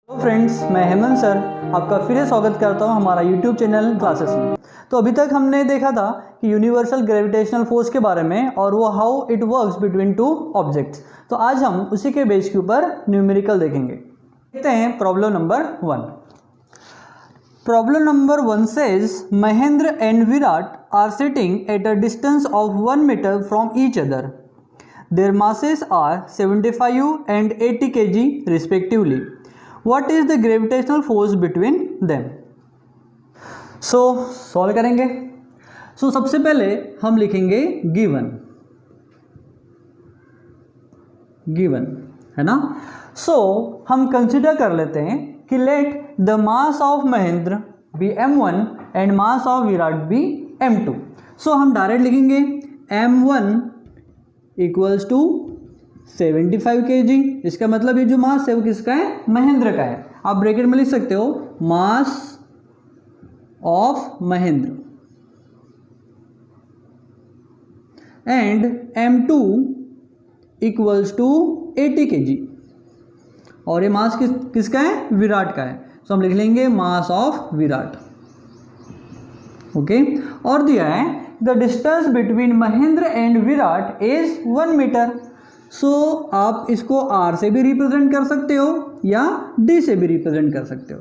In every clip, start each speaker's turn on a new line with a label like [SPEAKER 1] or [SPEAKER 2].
[SPEAKER 1] Hello friends, मैं Hemant sir आपका फिर से स्वागत करता हूं हमारा यूट्यूब चैनल क्लासेस में। तो अभी तक हमने देखा था कि यूनिवर्सल ग्रेविटेशनल फोर्स के बारे में और वो how it works between two objects. तो आज हम उसी के बेस के ऊपर न्यूमेरिकल देखेंगे। देखते हैं problem number 1। Problem number 1 says Mahendra and Virat are sitting at a distance of 1 metre from each other. Their masses are 75 and 80 kg respectively. What is the gravitational force between them? So solve करेंगे। सबसे पहले हम लिखेंगे given है ना। हम consider कर लेते हैं कि let the mass of Mahendra be m1 and mass of Virat be m2। हम डायरेक्ट लिखेंगे m1 इक्वल्स टू 75 kg। इसका मतलब ये जो मास है वो किसका है? महेंद्र का है। आप ब्रैकेट में लिख सकते हो mass of Mahendra and m2 equals to 80 kg और ये मास किसका है? विराट का है। हम लिख लेंगे मास ऑफ विराट। ओके, और दिया है the distance between Mahendra and Virat is 1 metre. आप इसको r से भी रिप्रेजेंट कर सकते हो या d से भी रिप्रेजेंट कर सकते हो।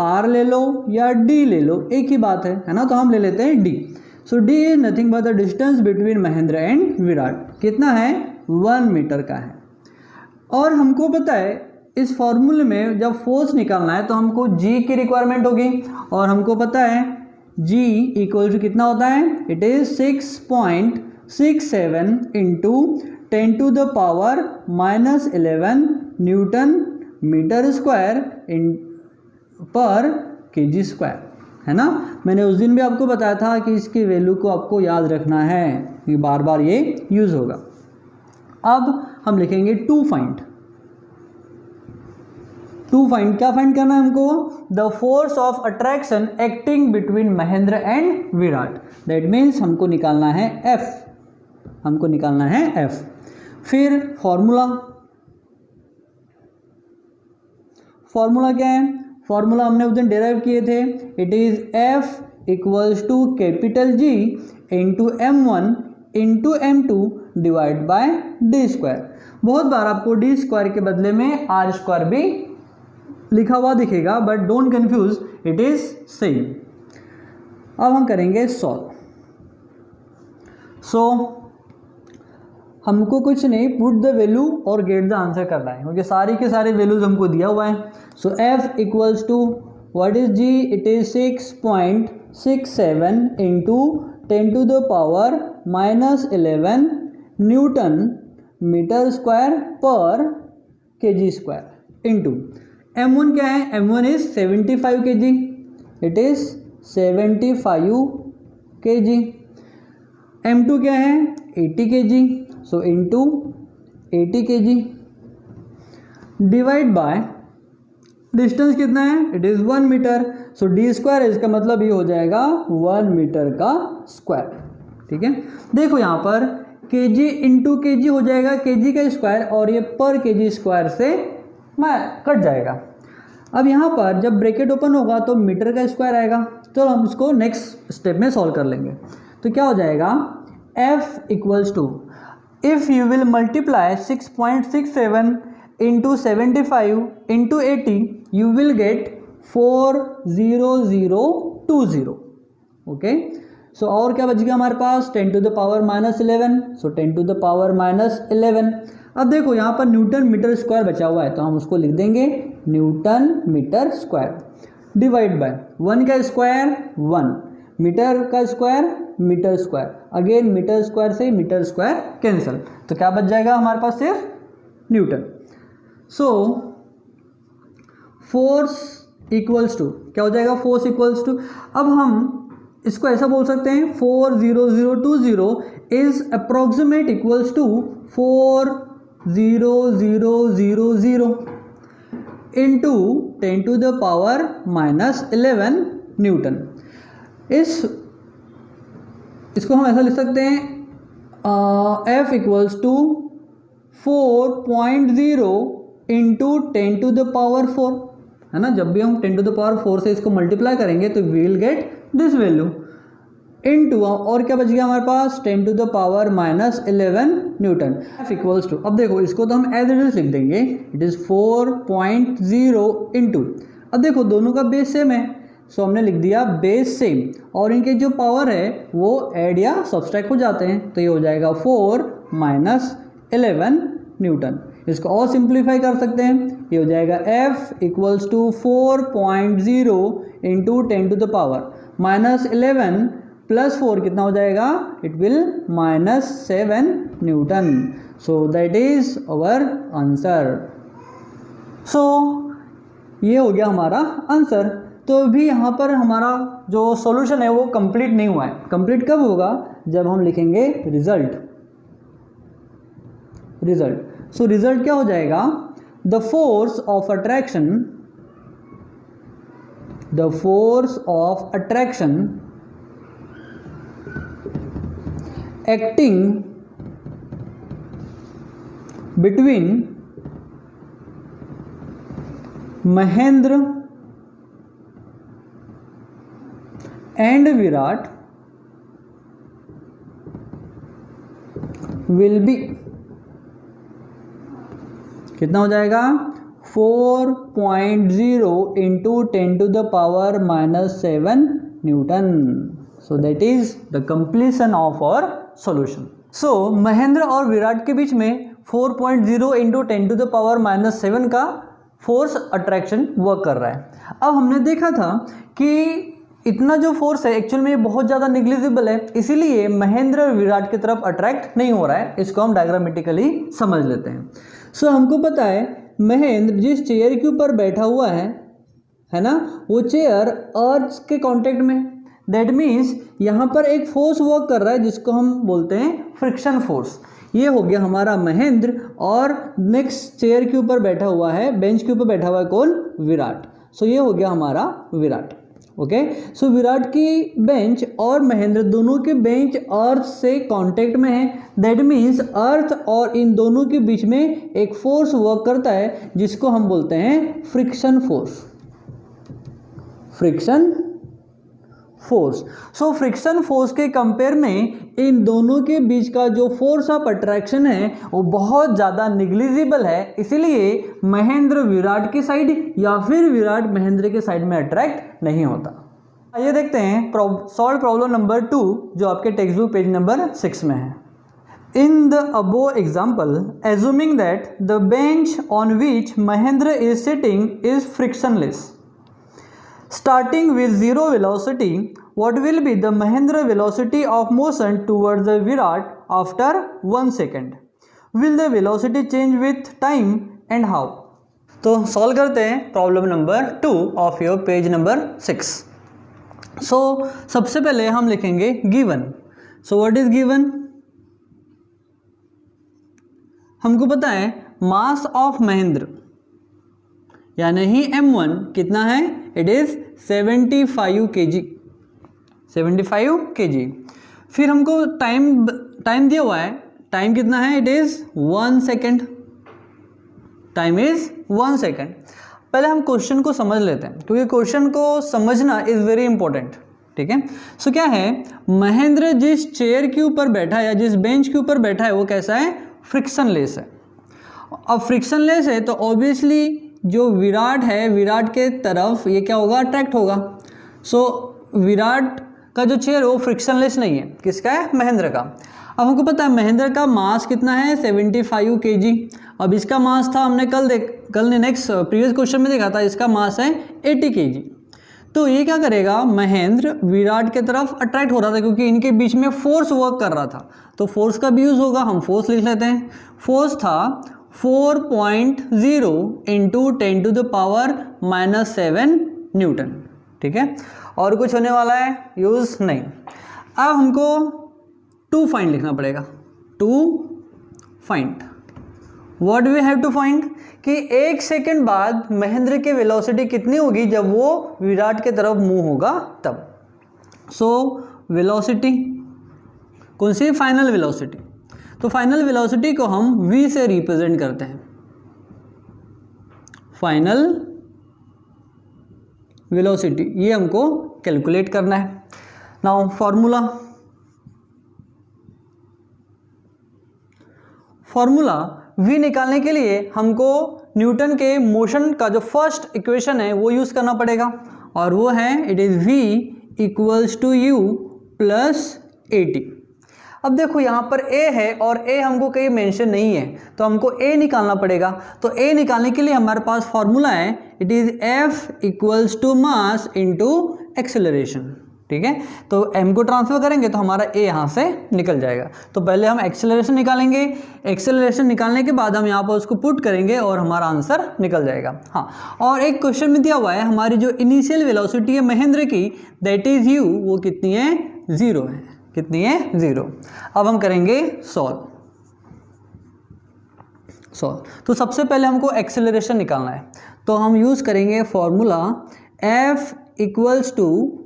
[SPEAKER 1] r ले लो या d ले लो, एक ही बात है ना। तो हम ले लेते हैं d। d is nothing but the distance between Mahendra and Virat. कितना है? 1 मीटर का है। और हमको पता है इस फॉर्मूले में जब फोर्स निकालना है तो हमको g की रिक्वायरमेंट होगी और हमको पता है g इक्वल टू कितना होता है? It is 6.67 into 10 to the power -11 newton metre square in per KG square, है ना। मैंने उस दिन भी आपको बताया था कि इसकी वैल्यू को आपको याद रखना है कि बार बार ये यूज होगा। अब हम लिखेंगे टू फाइंड क्या फाइंड करना है हमको? The force of attraction acting between Mahendra and Virat. That means हमको निकालना है F। फिर फॉर्मूला क्या है? फॉर्मूला हमने उस दिन डेराइव किए थे। It is F equals to capital G into m1 into m2 divide by d square. बहुत बार आपको d स्क्वायर के बदले में r स्क्वायर भी लिखा हुआ दिखेगा, but don't confuse, it is same. अब हम करेंगे सॉल्व। हमको कुछ नहीं, पुट द वैल्यू और गेट द आंसर करना है क्योंकि सारी के सारे वैल्यूज हमको दिया हुआ है। F equals to what is G? It is 6.67 into 10 to the power -11 newton metre square पर केजी स्क्वायर इंटू m1 क्या है? m1 is 75 kg। It is 75 kg। m2 क्या है? 80 kg। Into 80 kg divide by distance कितना है? It is 1 metre. d square इसका मतलब ये हो जाएगा 1 मीटर का स्क्वायर। ठीक है, देखो यहाँ पर kg इंटू kg हो जाएगा kg का स्क्वायर और ये पर kg स्क्वायर से कट जाएगा। अब यहाँ पर जब ब्रैकेट ओपन होगा तो मीटर का स्क्वायर आएगा। तो हम इसको नेक्स्ट स्टेप में सॉल्व कर लेंगे। तो क्या हो जाएगा? F equals to, if you will multiply 6.67 into 75 into 80 you will get 40020। Okay, और क्या बच गया हमारे पास? 10 to the power -11। 10 to the power -11। अब देखो यहाँ पर न्यूटन मीटर स्क्वायर बचा हुआ है तो हम उसको लिख देंगे newton metre square divide by 1 का स्क्वायर 1, मीटर का square metre square, again metre square से मीटर स्क्वायर कैंसिल। तो क्या बच जाएगा हमारे पास? सिर्फ न्यूटन। फोर्स इक्वल्स टू क्या हो जाएगा? फोर्स इक्वल्स टू, अब हम इसको ऐसा बोल सकते हैं 40020 is approximate equals to 40000 into 10 to the power -11 newton. इसको हम ऐसा लिख सकते हैं F equals to 4.0 into 10 to the power 4 है ना, जब भी हम 10 to the power 4 से इसको मल्टीप्लाई करेंगे तो we will get this value into, और क्या बच गया हमारे पास 10 to the power -11 newton equals to, अब देखो इसको तो हम एज इट इज लिख देंगे, इट इज़ 4.0 इंटू, अब देखो दोनों का बेस सेम है, सो हमने लिख दिया बेस सेम, और इनके जो पावर है वो ऐड या सब्सट्रैक्ट हो जाते हैं, तो ये हो जाएगा 4 - 11 न्यूटन। इसको और सिंप्लीफाई कर सकते हैं, ये हो जाएगा F equals to 4.0 into 10 to the power -11 plus 4 कितना हो जाएगा, it will -7 newton. So that is our answer. So ये हो गया हमारा आंसर। तो भी यहाँ पर हमारा जो सॉल्यूशन है वो कंप्लीट नहीं हुआ है। कंप्लीट कब होगा, जब हम लिखेंगे रिजल्ट। सो रिजल्ट क्या हो जाएगा, the force of attraction acting between Mahendra and Virat will be, कितना हो जाएगा 4.0 into 10 to the power -7 Newton. So that is the completion of our solution. So Mahendra और विराट के बीच में 4.0 इंटू 10 to the power -7 का फोर्स अट्रैक्शन वर्क कर रहा है। अब हमने देखा था कि इतना जो फोर्स है एक्चुअल में ये बहुत ज़्यादा निग्लिजिबल है, इसीलिए महेंद्र विराट की तरफ अट्रैक्ट नहीं हो रहा है। इसको हम डायग्रामेटिकली समझ लेते हैं। सो हमको पता है महेंद्र जिस चेयर के ऊपर बैठा हुआ है ना, वो चेयर अर्थ के कांटेक्ट में, दैट मीन्स यहाँ पर एक फोर्स वर्क कर रहा है जिसको हम बोलते हैं फ्रिक्शन फोर्स। ये हो गया हमारा महेंद्र, और नेक्स्ट चेयर के ऊपर बैठा हुआ है, बेंच के ऊपर बैठा हुआ है कौन, विराट। सो ये हो गया हमारा विराट। ओके, सो विराट की बेंच और महेंद्र दोनों के बेंच अर्थ से कांटेक्ट में है, दैट मीन्स अर्थ और इन दोनों के बीच में एक फोर्स वर्क करता है जिसको हम बोलते हैं friction force. Friction force. So friction force के कंपेयर में इन दोनों के बीच का जो फोर्स ऑफ अट्रैक्शन है वो बहुत ज़्यादा निग्लिजिबल है, इसीलिए महेंद्र विराट की साइड या फिर विराट महेंद्र के साइड में अट्रैक्ट नहीं होता। आइए देखते हैं सॉल्व प्रॉब्लम नंबर 2 जो आपके टेक्स्ट बुक पेज नंबर 6 में है। In the above example, assuming that the bench on which Mahendra is sitting is frictionless, starting with zero velocity, what will be the Mahendra velocity of motion towards the Virat after 1 second? Will the velocity change with time and how? तो solve करते हैं problem number 2 of your page number 6। सो सबसे पहले हम लिखेंगे given. So what is given? हमको पता है मास ऑफ महेंद्र यानी ही m1 कितना है, इट इज 75 kg। 75 kg। फिर हमको टाइम दिया हुआ है, टाइम कितना है, it is 1 second. Time is 1 second. पहले हम क्वेश्चन को समझ लेते हैं क्योंकि क्वेश्चन को समझना इज वेरी इंपॉर्टेंट। ठीक है, सो क्या है, महेंद्र जिस चेयर के ऊपर बैठा है या जिस बेंच के ऊपर बैठा है वो कैसा है, फ्रिक्शनलेस है। अब फ्रिक्शनलेस है तो ऑब्वियसली जो विराट है, विराट के तरफ ये क्या होगा, अट्रैक्ट होगा। सो विराट का जो चेयर है वो फ्रिक्शनलेस नहीं है, किसका है, महेंद्र का। अब हमको पता है महेंद्र का मास कितना है, 75 kg। अब इसका मास था, हमने कल ने नेक्स्ट प्रीवियस क्वेश्चन में देखा था, इसका मास है 80 kg। तो ये क्या करेगा, महेंद्र विराट के तरफ अट्रैक्ट हो रहा था क्योंकि इनके बीच में फोर्स वर्क कर रहा था, तो फोर्स का भी यूज़ होगा। हम फोर्स लिख लेते हैं। फोर्स था 4.0 into 10 to the power -7 Newton. ठीक है, और कुछ होने वाला है यूज़ नहीं। अब हमको टू फाइंड लिखना पड़ेगा। To find, what we have to find, कि 1 सेकेंड बाद महेंद्र की वेलोसिटी कितनी होगी जब वो विराट के तरफ मूव होगा तब। सो वेलोसिटी कौन सी, फाइनल वेलोसिटी। तो फाइनल वेलोसिटी को हम v से रिप्रेजेंट करते हैं। फाइनल वेलोसिटी, ये हमको कैलकुलेट करना है। नाउ फॉर्मूला v निकालने के लिए हमको न्यूटन के मोशन का जो फर्स्ट इक्वेशन है वो यूज़ करना पड़ेगा, और वो है it is v equals to U plus AT। अब देखो यहाँ पर a है और a हमको कहीं मेंशन नहीं है, तो हमको a निकालना पड़ेगा। तो a निकालने के लिए हमारे पास फॉर्मूला है it is f equals to mass into acceleration. ठीक है, तो m को ट्रांसफर करेंगे तो हमारा a यहाँ से निकल जाएगा। तो पहले हम एक्सेलरेशन निकालेंगे, एक्सेलरेशन निकालने के बाद हम यहाँ पर उसको पुट करेंगे और हमारा आंसर निकल जाएगा। हाँ, और एक क्वेश्चन में दिया हुआ है हमारी जो इनिशियल वेलोसिटी है महेंद्र की, दैट इज u, वो कितनी है? 0 है। कितनी है? 0। अब हम करेंगे सॉल्व। तो सबसे पहले हमको एक्सेलरेशन निकालना है, तो हम यूज़ करेंगे formula f equals to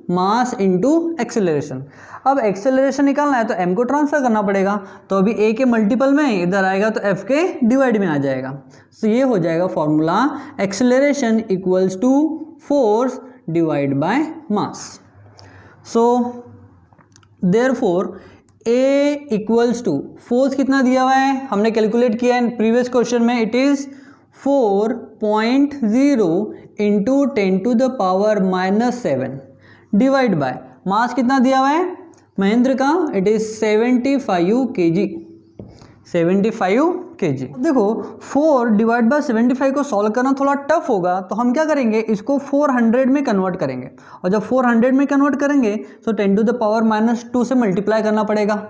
[SPEAKER 1] mass into acceleration. अब एक्सेलरेशन निकालना है तो m को ट्रांसफर करना पड़ेगा, तो अभी a के मल्टीपल में इधर आएगा तो f के डिवाइड में आ जाएगा। तो ये हो जाएगा formula acceleration equals to force divide by mass. So therefore a equals to force कितना दिया हुआ है हमने कैलकुलेट किया है प्रीवियस क्वेश्चन में, it is 4.0 into 10 to the power -7 divide by mass कितना दिया हुआ है महेंद्र का, इट इज़ 75 kg। 75 kg। देखो 4 डिवाइड बाय 75 को सॉल्व करना थोड़ा टफ होगा, तो हम क्या करेंगे, इसको 400 में कन्वर्ट करेंगे, और जब 400 में कन्वर्ट करेंगे तो 10 टू द पावर -2 से मल्टीप्लाई करना पड़ेगा।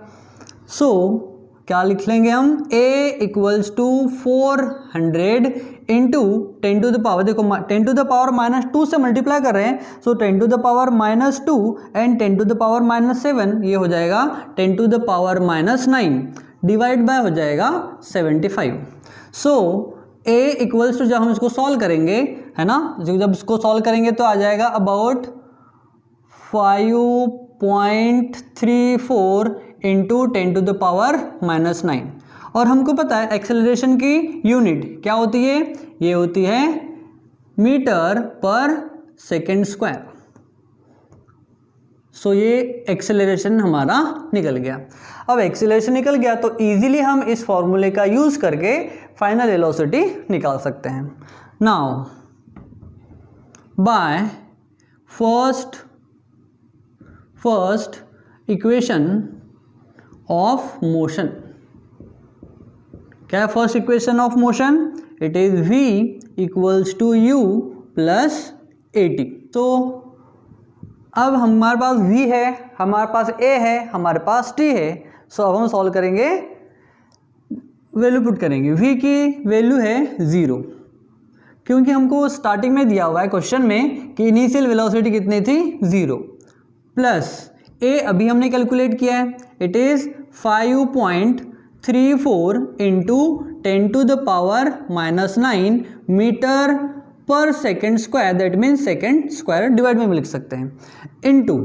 [SPEAKER 1] सो क्या लिख लेंगे हम, a equals to 400 into 10 to the power, देखो 10 टू द पावर -2 से मल्टीप्लाई कर रहे हैं, so 10 to the power -2 and 10 to the power -7, ये हो जाएगा 10 to the power -9 divide by हो जाएगा 75। सो a इक्वल्स टू, जब हम इसको सॉल्व करेंगे, है ना, जब इसको सॉल्व करेंगे तो आ जाएगा about 5.34 into 10 to the power -9। और हमको पता है एक्सेलरेशन की यूनिट क्या होती है, ये होती है मीटर पर सेकेंड स्क्वायर। सो ये एक्सेलरेशन हमारा निकल गया। अब एक्सेलरेशन निकल गया तो इजीली हम इस फॉर्मूले का यूज करके फाइनल वेलोसिटी निकाल सकते हैं। Now by first equation of motion, क्या है first equation of motion, it is v equals to u plus AT। तो अब हमारे पास v है, हमारे पास a है, हमारे पास t है। सो अब हम सॉल्व करेंगे, वैल्यू पुट करेंगे। v की वैल्यू है 0, क्योंकि हमको स्टार्टिंग में दिया हुआ है क्वेश्चन में कि इनिशियल वेलोसिटी कितनी थी 0, प्लस a अभी हमने कैलकुलेट किया है, it is 5.34 into 10 to the power -9 metre per second square, that means second square divide में लिख सकते हैं, इनटू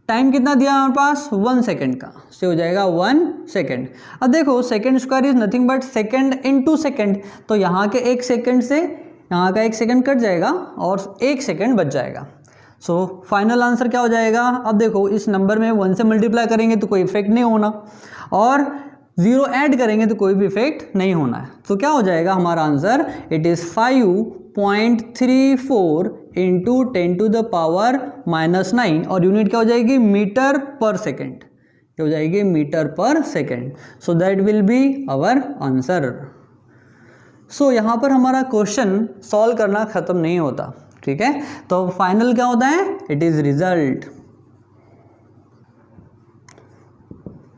[SPEAKER 1] टाइम कितना दिया हमारे पास 1 सेकेंड का, से हो जाएगा 1 सेकेंड। अब देखो second square is nothing but second into second, तो यहाँ के 1 सेकेंड से यहाँ का 1 सेकेंड कट जाएगा और 1 सेकेंड बच जाएगा। सो फाइनल आंसर क्या हो जाएगा, अब देखो इस नंबर में 1 से मल्टीप्लाई करेंगे तो कोई इफेक्ट नहीं होना, और 0 ऐड करेंगे तो कोई भी इफेक्ट नहीं होना है। तो क्या हो जाएगा हमारा answer, it is 5.34 into 10 to the power -9, और यूनिट क्या हो जाएगी मीटर पर सेकेंड, क्या हो जाएगी metre per second. So that will be our answer. So यहाँ पर हमारा क्वेश्चन सॉल्व करना ख़त्म नहीं होता, ठीक है। तो फाइनल क्या होता है, it is result.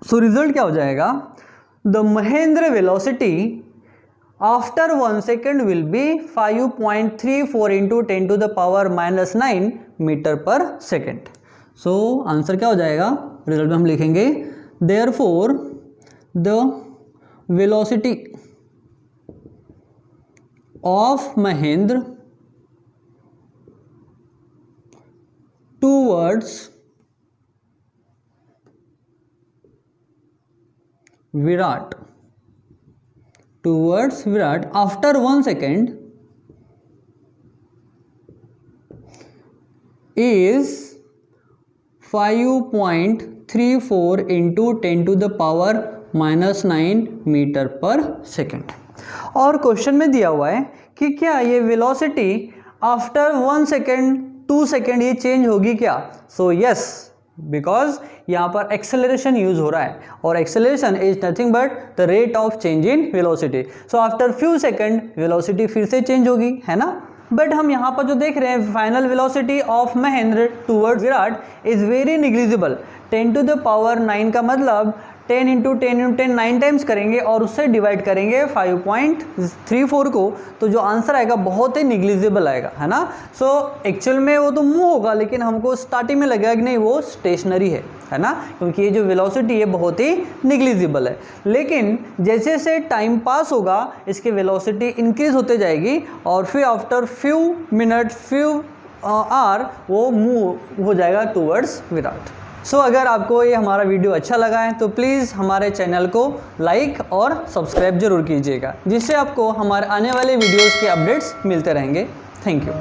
[SPEAKER 1] So result क्या हो जाएगा, the Mahendra velocity after 1 second will be 5.34 into 10 to the power -9 metre per second. So answer क्या हो जाएगा, रिजल्ट में हम लिखेंगे therefore the velocity of Mahendra towards Virat after 1 second is 5.34 into 10 to the power -9 metre per second. और question में दिया हुआ है कि क्या ये वेलोसिटी आफ्टर 1 सेकेंड 2 सेकेंड ये चेंज होगी क्या? सो यस, बिकॉज यहाँ पर एक्सेलरेशन यूज हो रहा है और acceleration is nothing but the rate of change in velocity. So after few second velocity फिर से चेंज होगी, है ना। बट हम यहाँ पर जो देख रहे हैं final velocity of Mahendra towards Virat is very negligible. 10 to the power 9 का मतलब 10 इंटू 10 इंटू 10 9 टाइम्स करेंगे और उससे डिवाइड करेंगे 5.34 को, तो जो आंसर आएगा बहुत ही निग्लिजिबल आएगा, है ना। सो एक्चुअल में वो तो मूव होगा, लेकिन हमको स्टार्टिंग में लगेगा कि नहीं वो स्टेशनरी है ना, क्योंकि ये जो वेलोसिटी है बहुत ही निग्लिजिबल है। लेकिन जैसे जैसे टाइम पास होगा इसकी वेलोसिटी इंक्रीज होते जाएगी और फिर after few minute few hour वो मूव हो जाएगा टूवर्ड्स विराट। सो अगर आपको ये हमारा वीडियो अच्छा लगा है तो प्लीज़ हमारे चैनल को लाइक और सब्सक्राइब जरूर कीजिएगा, जिससे आपको हमारे आने वाले वीडियोस के अपडेट्स मिलते रहेंगे। Thank you.